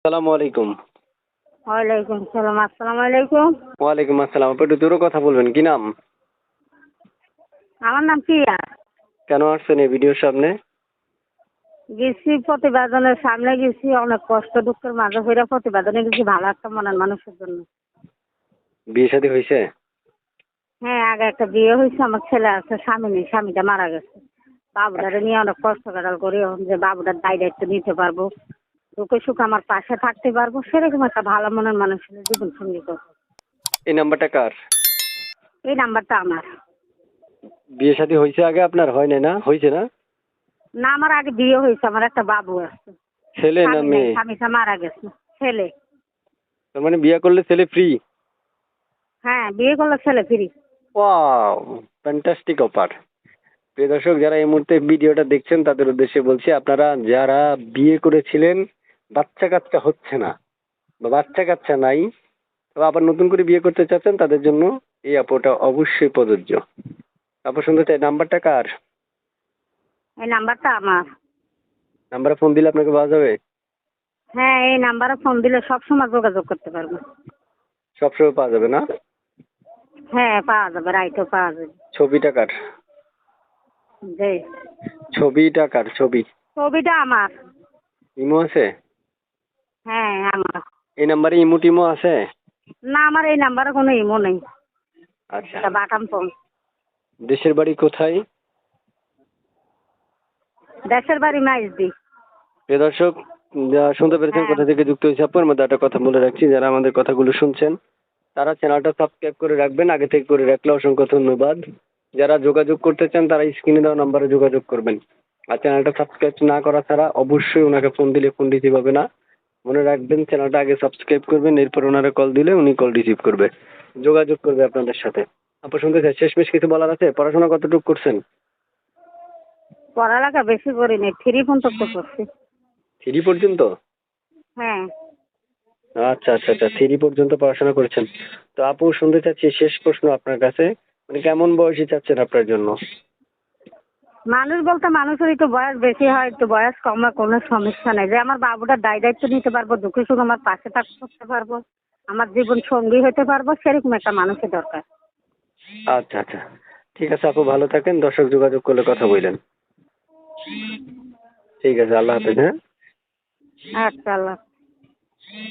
আসসালামু আলাইকুম। ওয়ালাইকুম সালাম। আসসালামু আলাইকুম। ওয়ালাইকুম আসসালাম। আপু একটু জোরে কথা বলবেন। কি নাম? আমার নাম প্রিয়া। কেন আসছেন এই ভিডিওর সামনে? গেছি প্রতিবেদনের সামনে গেছি, অনেক কষ্ট দুঃখের মাঝে হইরা প্রতিবেদনে গেছি ভালো একটা মনের মানুষের জন্য। বিয়ে শাদী হয়েছে? হ্যাঁ, আগে একটা বিয়ে হয়েছে, আমার ছেলে আছে, স্বামী নেই, স্বামীটা মারা গেছে। বাবুটারে নিয়ে অনেক কষ্ট কাটাল করি, এখন যে বাবুটার দায়িত্ব নিতে পারবো, দুঃখে সুখে আমার পাশে থাকতে পারবো, সেরকম একটা ভালো মনের মানুষের জীবন সঙ্গী করবো। এই নাম্বারটা কার? এই নাম্বারটা আমার। বিয়ে শাদী হয়েছে আগে আপনার? হয় নাই না? হয়েছে না? না, আমার আগে বিয়ে হয়েছে, আমার একটা বাবু আছে। ছেলে না স্বামী নেই, মেয়ে? স্বামীটা মারা গেছে। ছেলে। তার মানে বিয়ে করলে ছেলে ফ্রি? হ্যাঁ, বিয়ে করলে ছেলে ফ্রি। Wow, fantastic offer. প্রিয় দর্শক, যারা এই মুহূর্তে ভিডিওটা দেখছেন তাদের উদ্দেশ্যে বলছি, আপনারা যারা বিয়ে করেছিলেন, বাচ্চা কাচ্চা হচ্ছে না বা বাচ্চা কাচ্চা নাই, তবে আবার নতুন করে বিয়ে করতে চাচ্ছেন, তাদের জন্য এই অ্যাপটা অবশ্যই প্রযোজ্য। আপু শুনতে চাই, নাম্বারটা কার? এই নাম্বারটা আমার। নাম্বারে ফোন দিলে আপনাকে পাওয়া যাবে? হ্যাঁ, এই নাম্বারে ফোন দিলে সবসময় যোগাযোগ করতে পারবো। সবসময় পাওয়া যাবে না? হ্যাঁ, পাওয়া যাবে, রাইটও পাওয়া যাবে। ছবিটা কার? জি। ছবিটা কার? ছবি? ছবিটা আমার। ইমো আছে? হ্যাঁ, আমার। এই নাম্বারে ইমো টিমো আছে? না, আমার এই নাম্বারে কোনো ইমো নেই। আচ্ছা। এটা বাটাম ফোন। দেশের বাড়ি কোথায়? দেশের বাড়ি মাইজদি। প্রিয় দর্শক, যা শুনতে পেরেছেন হ্যাঁ। কোথা থেকে যুক্ত হয়েছে আপুর মধ্যে একটা কথা বলে রাখছি, যারা আমাদের কথাগুলো শুনছেন তারা চ্যানেলটা সাবস্ক্রাইব করে রাখবেন, আগে থেকে করে রাখলে অসংখ্য ধন্যবাদ। যারা যোগাযোগ করতে চান তারা স্ক্রিনে দেওয়া নাম্বারে যোগাযোগ করবেন। আর চ্যানেলটা সাবস্ক্রাইব না করা ছাড়া অবশ্যই ওনাকে ফোন দিলে ফোন রিসিভ হবে না। মনে রাখবেন, চ্যানেলটা আগে সাবস্ক্রাইব করবেন, এরপর ওনারা কল দিলে উনি কল রিসিভ করবে, যোগাযোগ করবে আপনাদের সাথে। আপু শুনতে চাই, শেষমেশ কিছু বলার আছে? পড়াশোনা কতটুকু করছেন? পড়ালেখা বেশি করিনি, 3 পর্যন্ত করছি। 3 পর্যন্ত? হ্যাঁ। আচ্ছা আচ্ছা আচ্ছা, 3 পর্যন্ত পড়াশোনা করেছেন। তো আপু শুনতে চাচ্ছি, শেষ প্রশ্ন আপনার কাছে, মানে কেমন বয়সী চাচ্ছেন আপনার জন্য? মানুষ বলতে মানুষের একটু বয়স বেশি হয়, একটু বয়স কম হয়, কোনো সমস্যা নেই। যে আমার বাবুটার দায়িত্ব নিতে পারবো, দুঃখে সুখে আমার পাশে থাকতে পারবো, আমার জীবন সঙ্গী হতে পারবো, সেরকম একটা মানুষের দরকার। আচ্ছা আচ্ছা, ঠিক আছে আপু, ভালো থাকেন। দর্শক যোগাযোগ করলে কথা বললেন। ঠিক আছে, আল্লাহ হাফেজ। হ্যাঁ। আচ্ছা, আল্লাহ।